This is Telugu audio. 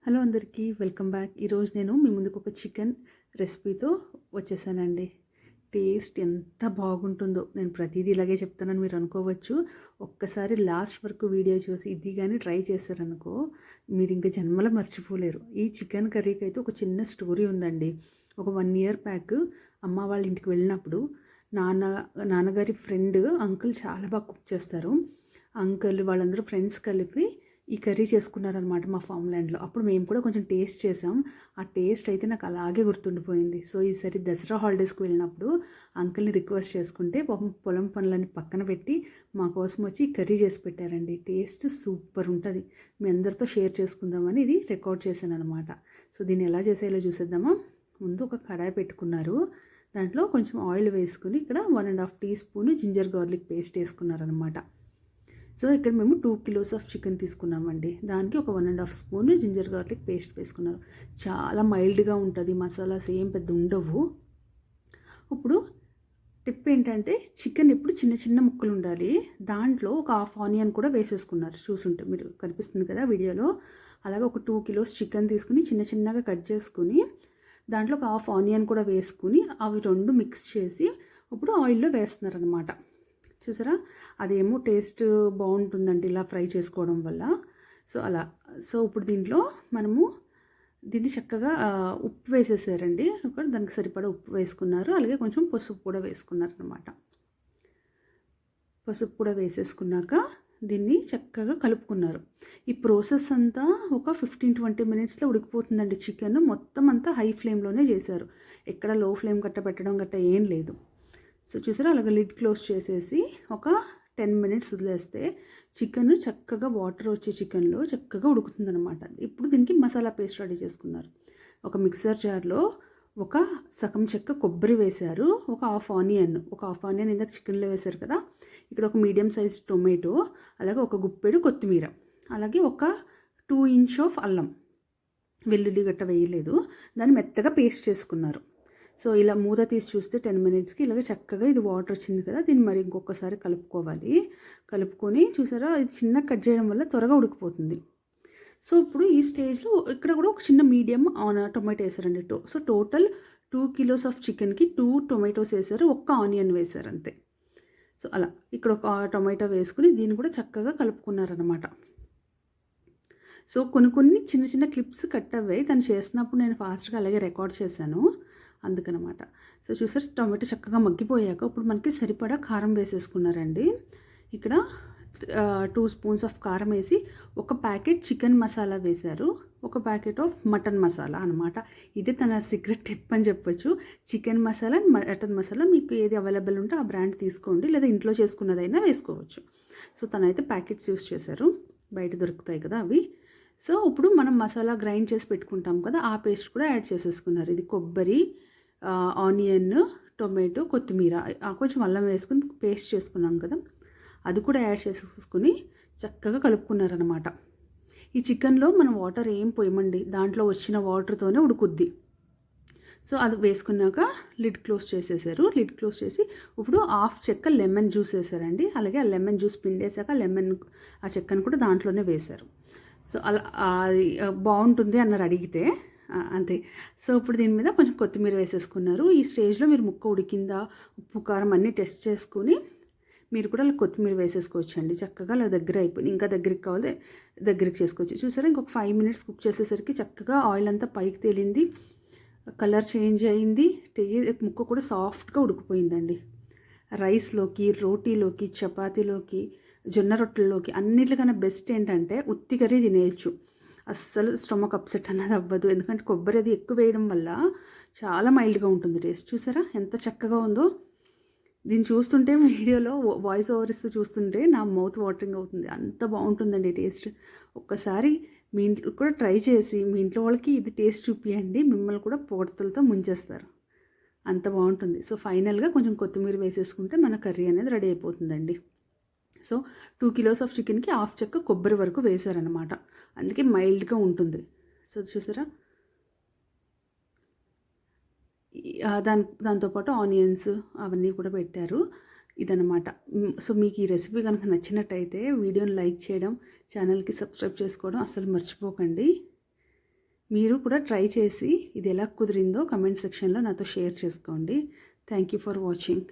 హలో అందరికీ వెల్కమ్ బ్యాక్. ఈరోజు నేను మీ ముందుకు ఒక చికెన్ రెసిపీతో వచ్చేసానండి. టేస్ట్ ఎంత బాగుంటుందో నేను ప్రతిదీ ఇలాగే చెప్తానని మీరు అనుకోవచ్చు. ఒక్కసారి లాస్ట్ వరకు వీడియో చూసి ఇది కానీ ట్రై చేశారనుకో మీరు ఇంకా జన్మలో మర్చిపోలేరు. ఈ చికెన్ కర్రీకి అయితే ఒక చిన్న స్టోరీ ఉందండి. ఒక 1 ఇయర్ బ్యాక్ అమ్మ వాళ్ళ ఇంటికి వెళ్ళినప్పుడు నాన్నగారి ఫ్రెండ్ అంకుల్ చాలా బాగా కుక్ చేస్తారు. అంకుల్ వాళ్ళందరూ ఫ్రెండ్స్ కలిపి ఈ కర్రీ చేసుకున్నారనమాట మా ఫామ్ ల్యాండ్లో. అప్పుడు మేము కూడా కొంచెం టేస్ట్ చేసాం. ఆ టేస్ట్ అయితే నాకు అలాగే గుర్తుండిపోయింది. సో ఈసారి దసరా హాలిడేస్కి వెళ్ళినప్పుడు అంకుల్ని రిక్వెస్ట్ చేసుకుంటే పొలం పనులని పక్కన పెట్టి మా కోసం వచ్చి కర్రీ చేసి పెట్టారండి. టేస్ట్ సూపర్ ఉంటుంది. మీ అందరితో షేర్ చేసుకుందామని ఇది రికార్డ్ చేశాను అనమాట. సో దీన్ని ఎలా చేసేయాలో చూసేద్దామా. ముందు ఒక కడాయి పెట్టుకున్నారు. దాంట్లో కొంచెం ఆయిల్ వేసుకుని ఇక్కడ 1.5 teaspoon ginger garlic paste వేసుకున్నారనమాట. సో ఇక్కడ మేము 2 కిలోస్ ఆఫ్ చికెన్ తీసుకున్నామండి. దానికి ఒక 1.5 స్పూన్ జింజర్ గార్లిక్ పేస్ట్ వేసుకున్నారు. చాలా మైల్డ్గా ఉంటుంది, మసాలాస్ ఏం పెద్ద ఉండవు. ఇప్పుడు టిప్ ఏంటంటే చికెన్ ఇప్పుడు చిన్న చిన్న ముక్కలు ఉండాలి. దాంట్లో ఒక హాఫ్ ఆనియన్ కూడా వేసేసుకున్నారు. చూసుంటే మీరు కనిపిస్తుంది కదా వీడియోలో. అలాగే ఒక 2 కిలోస్ చికెన్ తీసుకుని చిన్న చిన్నగా కట్ చేసుకుని దాంట్లో ఒక హాఫ్ ఆనియన్ కూడా వేసుకుని అవి రెండు మిక్స్ చేసి ఇప్పుడు ఆయిల్లో వేస్తున్నారనమాట. చూసారా, అదేమో టేస్ట్ బాగుంటుందండి ఇలా ఫ్రై చేసుకోవడం వల్ల. సో అలా. సో ఇప్పుడు దీంట్లో మనము దీన్ని చక్కగా ఉప్పు వేసేసారండి. దానికి సరిపడా ఉప్పు వేసుకున్నారు. అలాగే కొంచెం పసుపు కూడా వేసుకున్నారు అనమాట. పసుపు కూడా వేసేసుకున్నాక దీన్ని చక్కగా కలుపుకున్నారు. ఈ ప్రాసెస్ అంతా ఒక 15-20 మినిట్స్లో ఉడికిపోతుందండి. చికెన్ మొత్తం అంతా హై ఫ్లేమ్లోనే చేశారు. ఎక్కడ లో ఫ్లేమ్ పెట్టడం గట్ట ఏం లేదు. సో చూసారా, అలాగ లిడ్ క్లోజ్ చేసేసి ఒక 10 మినిట్స్ వదిలేస్తే చికెన్ చక్కగా వాటర్ వచ్చే చికెన్లో చక్కగా ఉడుకుతుందనమాట. ఇప్పుడు దీనికి మసాలా పేస్ట్ రెడీ చేసుకున్నారు. ఒక మిక్సర్ జార్లో ఒక సగం చెక్క కొబ్బరి వేశారు. ఒక హాఫ్ ఆనియన్ ఇందాక చికెన్లో వేశారు కదా. ఇక్కడ ఒక మీడియం సైజ్ టొమాటో, అలాగే ఒక గుప్పెడు కొత్తిమీర, అలాగే ఒక 2 ఇంచ్ ఆఫ్ అల్లం, వెల్లుల్లి గట్ట వేయలేదు. దాన్ని మెత్తగా పేస్ట్ చేసుకున్నారు. సో ఇలా మూత తీసి చూస్తే 10 మినిట్స్కి ఇలాగ చక్కగా ఇది వాటర్ వచ్చింది కదా. దీన్ని మరి ఇంకొకసారి కలుపుకోవాలి. కలుపుకొని చూసారా, ఇది చిన్న కట్ చేయడం వల్ల త్వరగా ఉడికిపోతుంది. సో ఇప్పుడు ఈ స్టేజ్లో ఇక్కడ కూడా ఒక చిన్న మీడియం టొమాటో వేసారండి. సో టోటల్ 2 కిలోస్ ఆఫ్ చికెన్కి 2 టొమాటోస్ వేసారు, ఒక్క ఆనియన్ వేసారు అంతే. సో అలా ఇక్కడ ఒక టొమాటో వేసుకుని దీన్ని కూడా చక్కగా కలుపుకున్నారనమాట. సో కొన్ని చిన్న చిన్న క్లిప్స్ కట్ అవ్వాయి. తను చేస్తున్నప్పుడు నేను ఫాస్ట్గా అలాగే రికార్డ్ చేశాను, అందుకనమాట. సో చూసారు, టొమాటో చక్కగా మగ్గిపోయాక ఇప్పుడు మనకి సరిపడా కారం వేసేసుకున్నారండి. ఇక్కడ 2 స్పూన్స్ ఆఫ్ కారం వేసి ఒక ప్యాకెట్ చికెన్ మసాలా వేశారు, ఒక ప్యాకెట్ ఆఫ్ మటన్ మసాలా అనమాట. ఇదే తన సీక్రెట్ టిప్ అని చెప్పొచ్చు. చికెన్ మసాలా, మటన్ మసాలా మీకు ఏది అవైలబుల్ ఉంటే ఆ బ్రాండ్ తీసుకోండి, లేదా ఇంట్లో చేసుకున్నదైనా వేసుకోవచ్చు. సో తనైతే ప్యాకెట్స్ యూస్ చేశారు, బయట దొరుకుతాయి కదా అవి. సో ఇప్పుడు మనం మసాలా గ్రైండ్ చేసి పెట్టుకుంటాం కదా, ఆ పేస్ట్ కూడా యాడ్ చేసేసుకున్నారు. ఇది కొబ్బరి, ఆనియన్, టొమాటో, కొత్తిమీర, కొంచెం అల్లం వేసుకుని పేస్ట్ చేసుకున్నాం కదా, అది కూడా యాడ్ చేసేసుకుని చక్కగా కలుపుకున్నారనమాట. ఈ చికెన్లో మనం వాటర్ ఏం పోయమండి, దాంట్లో వచ్చిన వాటర్తోనే ఉడుకుద్ది. సో అది వేసుకున్నాక లిడ్ క్లోజ్ చేసేసారు. లిడ్ క్లోజ్ చేసి ఇప్పుడు హాఫ్ చెక్క లెమన్ జ్యూస్ వేసారండి. అలాగే ఆ లెమన్ జ్యూస్ పిండేసాక ఆ చెక్కను కూడా దాంట్లోనే వేశారు. సో అలా బాగుంటుంది అన్నారు అడిగితే, అంతే. సో ఇప్పుడు దీని మీద కొంచెం కొత్తిమీర వేసేసుకున్నారు. ఈ స్టేజ్లో మీరు ముక్క ఉడికిందా, ఉప్పు కారం అన్నీ టెస్ట్ చేసుకుని మీరు కూడా అలా కొత్తిమీర వేసేసుకోవచ్చు అండి. చక్కగా అలా దగ్గర అయిపోయింది. ఇంకా దగ్గరికి కావాలి దగ్గరికి చేసుకోవచ్చు. చూసారా, ఇంకొక 5 మినిట్స్ కుక్ చేసేసరికి చక్కగా ఆయిల్ అంతా పైకి తేలింది, కలర్ చేంజ్ అయింది, ముక్క కూడా సాఫ్ట్గా ఉడికిపోయిందండి. రైస్లోకి, రోటీలోకి, చపాతీలోకి, జొన్న రొట్టెల్లోకి అన్నిటికన్నా బెస్ట్ ఏంటంటే ఉత్తి కర్రీ తినేయచ్చు. అస్సలు స్టమక్ అప్సెట్ అన్నది అవ్వదు. ఎందుకంటే కొబ్బరి అది ఎక్కువ వేయడం వల్ల చాలా మైల్డ్గా ఉంటుంది టేస్ట్. చూసారా ఎంత చక్కగా ఉందో. దీన్ని చూస్తుంటే వీడియోలో వాయిస్ ఓవర్ ఇస్తూ చూస్తుంటే నా మౌత్ వాటరింగ్ అవుతుంది. అంత బాగుంటుందండి టేస్ట్. ఒక్కసారి మీ ఇంట్లో కూడా ట్రై చేసి మీ ఇంట్లో వాళ్ళకి ఇది టేస్ట్ చూపియండి, మిమ్మల్ని కూడా పొగడ్తలతో ముంచేస్తారు, అంత బాగుంటుంది. సో ఫైనల్గా కొంచెం కొత్తిమీర వేసేసుకుంటే మన కర్రీ అనేది రెడీ అయిపోతుందండి. సో 2 కిలోస్ ఆఫ్ చికెన్కి హాఫ్ చెక్క కొబ్బరి వరకు వేశారనమాట, అందుకే మైల్డ్గా ఉంటుంది. సో చూసారా, దాంతోపాటు ఆనియన్స్ అవన్నీ కూడా పెట్టారు. ఇదనమాట. సో మీకు ఈ రెసిపీ కనుక నచ్చినట్టయితే వీడియోని లైక్ చేయడం, ఛానల్కి సబ్స్క్రైబ్ చేసుకోవడం అస్సలు మర్చిపోకండి. మీరు కూడా ట్రై చేసి ఇది ఎలా కుదిరిందో కమెంట్ సెక్షన్లో నాతో షేర్ చేసుకోండి. Thank you for watching.